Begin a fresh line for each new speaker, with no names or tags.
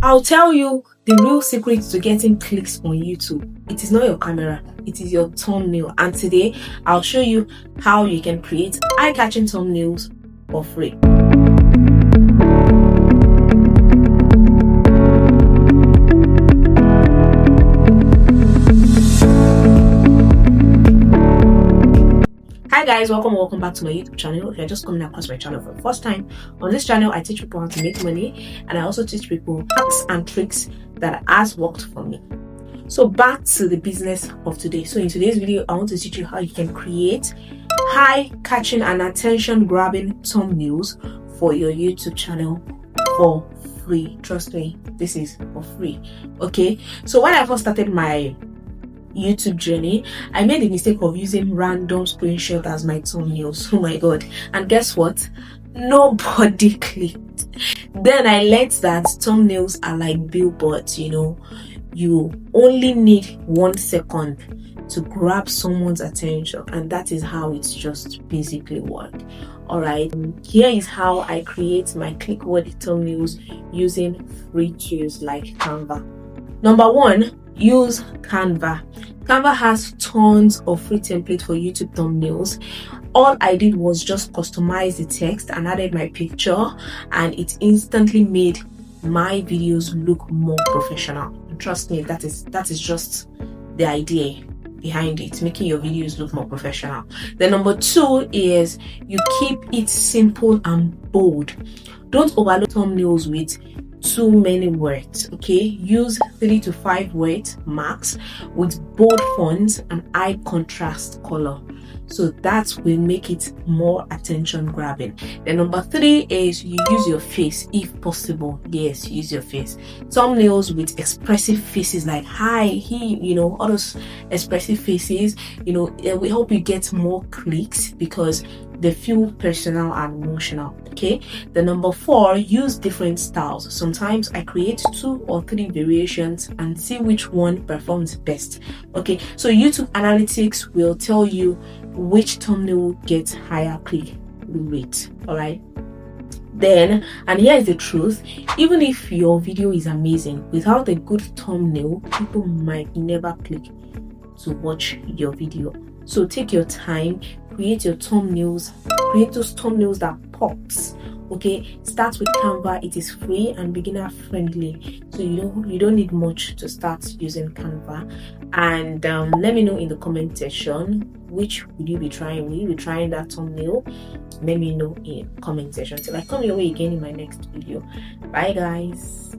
I'll tell you the real secret to getting clicks on YouTube. It is not your camera, it is your thumbnail. And today I'll show you how you can create eye-catching thumbnails for free. Hi guys, welcome back to my YouTube channel. If you're just coming across my channel for the first time, on this channel I teach people how to make money, and I also teach people hacks and tricks that has worked for me. So back to the business of today. So in today's video I want to teach you how you can create high catching and attention grabbing thumbnails for your YouTube channel for free. Trust me, this is for free. Okay, so when I first started my YouTube journey, I made the mistake of using random screenshots as my thumbnails. Oh my god. And guess what? Nobody clicked. Then I learned that thumbnails are like billboards. You only need 1 second to grab someone's attention, and that is how it's just basically works. Alright, here is how I create my click-worthy thumbnails using free tools like Canva. Number 1, use Canva. Canva has tons of free templates for YouTube thumbnails. All I did was just customize the text and added my picture, and it instantly made my videos look more professional. And trust me, that is just the idea behind it, making your videos look more professional. Then number 2 is you keep it simple and bold. Don't overload thumbnails with too many words. Okay, use 3 to 5 words max with bold fonts and high contrast color, so that will make it more attention grabbing. Then number 3 is you use your face if possible. Yes, use your face. Thumbnails with expressive faces like hi, he, all those expressive faces, it will help you get more clicks because they feel personal and emotional. Okay, the number 4, use different styles. Sometimes I create 2 or 3 variations and see which one performs best. Okay, so YouTube analytics will tell you which thumbnail gets higher click rate. All right, then, and here is the truth, even if your video is amazing, without a good thumbnail, people might never click to watch your video. So take your time, create your thumbnails, create those thumbnails that pops. Okay, start with Canva. It is free and beginner friendly, so you don't need much to start using Canva. And let me know in the comment section which will you be trying. Will you be trying that thumbnail? Let me know in comment section till I come your way again in my next video. Bye guys.